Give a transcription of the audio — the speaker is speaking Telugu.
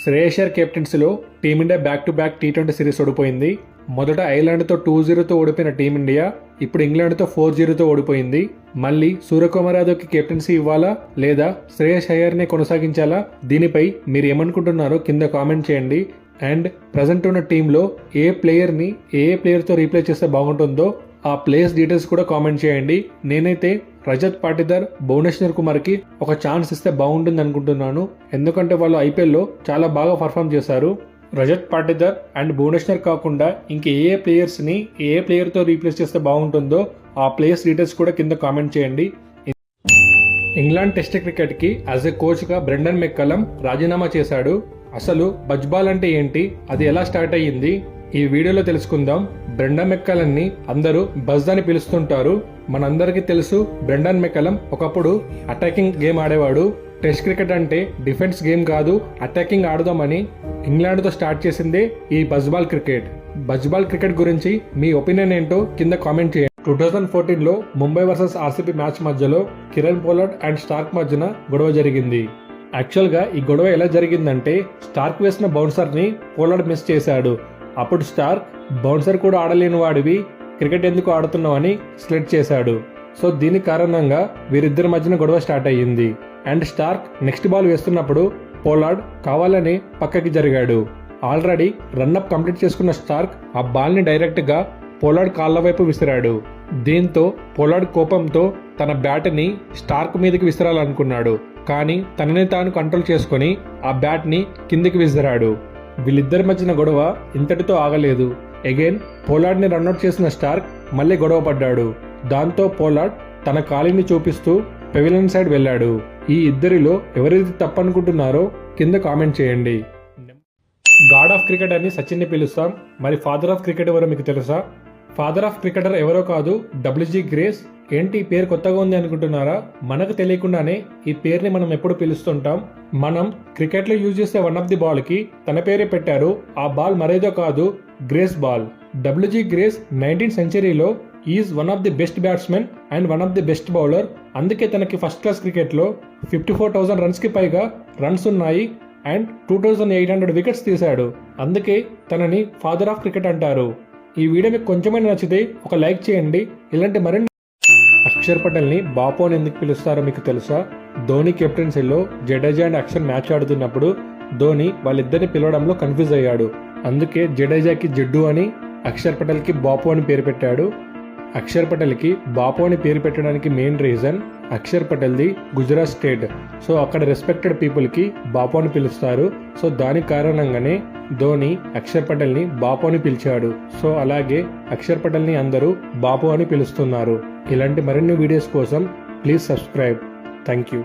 శ్రేయస్ అయ్యర్ కెప్టెన్సీలో Team India back to back T20 series ఓడిపోయింది. మొదట ఐర్లాండ్తో 2-0తో ఓడిపోయిన టీమిండియా ఇప్పుడు ఇంగ్లాండ్తో 4-0తో ఓడిపోయింది. మళ్ళీ సూర్యకుమార్ యాదవ్కి కెప్టెన్సీ ఇవ్వాలా లేదా శ్రేయస్ అయ్యర్నే కొనసాగించాలా? దీనిపై మీరు ఏమనుకుంటున్నారో కింద కామెంట్ చేయండి. అండ్ ప్రజెంట్ ఉన్న టీంలో ఏ ప్లేయర్తో రీప్లేస్ చేస్తే బాగుంటుందో ఆ ప్లేయర్స్ డీటెయిల్స్ కూడా కామెంట్ చేయండి. నేనైతే రజత్ పాటిదార్, భువనేశ్వర్ కుమార్కి ఒక ఛాన్స్ ఇస్తే బాగుంటుంది అనుకుంటున్నాను. ఎందుకంటే వాళ్ళు ఐపీఎల్లో చాలా బాగా పర్ఫామ్ చేశారు. రజత్ పాటిదార్ అండ్ భువనేశ్వర్ కాకుండా ఇంక ఏ ప్లేయర్తో రీప్లేస్ చేస్తే బాగుంటుందో ఆ ప్లేయర్స్ డీటెయిల్స్ కూడా కింద కామెంట్ చేయండి. ఇంగ్లాండ్ టెస్ట్ క్రికెట్కి యాజ్ ఎ కోచ్గా బ్రెండన్ మెక్కలం రాజీనామా చేశాడు. అసలు బజ్బాల్ అంటే ఏంటి, అది ఎలా స్టార్ట్ అయ్యింది, ఈ వీడియోలో తెలుసుకుందాం. బ్రెండన్ మెక్కలన్ని అందరూ బజ్ అని పిలుస్తుంటారు. మనందరికీ తెలుసు బ్రెండన్ మెక్కలం ఒకప్పుడు అటాకింగ్ గేమ్ ఆడేవాడు. టెస్ట్ క్రికెట్ అంటే డిఫెన్స్ గేమ్ కాదు, అటాకింగ్ ఆడుదామని ఇంగ్లాండ్తో స్టార్ట్ చేసిందే ఈ బజ్బాల్ క్రికెట్. బజ్బాల్ క్రికెట్ గురించి మీ ఒపీనియన్ ఏంటో కింద కామెంట్ చేయండి. 2014లో ముంబై వర్సెస్ ఆర్సీబీ మ్యాచ్ మధ్యలో కిరణ్ పోలార్డ్ అండ్ స్టార్క్ మధ్యన గొడవ జరిగింది. యాక్చువల్గా ఈ గొడవ ఎలా జరిగిందంటే స్టార్క్ వేసిన బౌన్సర్ని పోలార్డ్ మిస్ చేశాడు. అప్పుడు స్టార్క్ బౌన్సర్ కూడా ఆడలేని వాడివి క్రికెట్ ఎందుకు ఆడుతున్నావని స్లెట్ చేశాడు. సో దీని కారణంగా వీరిద్దరి మధ్యన గొడవ స్టార్ట్ అయ్యింది. అండ్ స్టార్క్ నెక్స్ట్ బాల్ వేస్తున్నప్పుడు పోలార్డ్ కావాలని పక్కకి జరిగాడు. ఆల్రెడీ రన్అప్ కంప్లీట్ చేసుకున్న స్టార్క్ ఆ బాల్ని డైరెక్ట్గా పోలార్డ్ కాళ్ళ వైపు విసిరాడు. దీంతో పోలార్డ్ కోపంతో తన బ్యాట్ని స్టార్క్ మీదకి విసిరాలనుకున్నాడు. కానీ తనని తాను కంట్రోల్ చేసుకుని ఆ బ్యాట్ని కిందికి విసిరాడు. వీళ్ళిద్దరి మధ్యన గొడవ ఇంతటితో ఆగలేదు. అగైన్ పోలార్డ్ని రన్అట్ చేసిన స్టార్క్ మళ్ళీ గొడవ పడ్డాడు. దాంతో పోలార్డ్ తన కాలిని చూపిస్తూ పెవిలియన్ సైడ్ వెళ్ళాడు. ఈ ఇద్దరిలో ఎవరిది తప్పనుకుంటున్నారో కింద కామెంట్ చేయండి. గాడ్ ఆఫ్ క్రికెట్ అని సచిన్ని పిలుస్తాం. మరి ఫాదర్ ఆఫ్ క్రికెట్ ఎవరో మీకు తెలుసా? ఫాదర్ ఆఫ్ క్రికెటర్ ఎవరో కాదు, WG గ్రేస్. ఏంటి ఈ పేరు కొత్తగా ఉంది అనుకుంటున్నారా? మనకు తెలియకుండానే ఈ పేరుని మనం ఎప్పుడు పిలుస్తుంటాం. మనం క్రికెట్లో యూజ్ చేసే వన్ ఆఫ్ ది బాల్ కి తన పేరే పెట్టారు. ఆ బాల్ మరేదో కాదు, Grace ball. WG Grace 19th సెంచరీలో is one of the best batsmen and one of the best bowler. అందుకే తనకి ఫస్ట్ క్లాస్ క్రికెట్లో 54,000 రన్స్కి పైగా రన్స్ ఉన్నాయి అండ్ 2,800 వికెట్స్ తీశాడు. అందుకే తనని ఫాదర్ ఆఫ్ క్రికెట్ అంటారు. ఈ వీడియో మీకు కొంచెమైనా నచ్చితే ఒక లైక్ చేయండి. ఇలాంటి మరిన్ని. అక్షర్ పటేల్ని బాపు అని ఎందుకు పిలుస్తారో మీకు తెలుసా? ధోని కెప్టెన్సీలో జడేజా అండ్ అక్షర్ మ్యాచ్ ఆడుతున్నప్పుడు ధోని వాళ్ళిద్దరిని పిలవడంలో కన్ఫ్యూజ్ అయ్యాడు. అందుకే జడేజాకి జడ్డు అని, అక్షర్ పటేల్కి బాపు అని పేరు పెట్టాడు. అక్షర్ పటేల్కి బాపు అని పేరు పెట్టడానికి మెయిన్ రీజన్ అక్షర్ పటేల్ది గుజరాత్ స్టేట్. సో అక్కడ రెస్పెక్టెడ్ పీపుల్కి బాపు అని పిలుస్తారు. సో దాని కారణంగానే ధోని అక్షర్ పటేల్ని బాపు అని పిలిచాడు. సో అలాగే అక్షర్ పటేల్ని అందరూ బాపు అని పిలుస్తున్నారు. ఇలాంటి మరిన్ని వీడియోస్ కోసం ప్లీజ్ సబ్స్క్రైబ్. Thank you.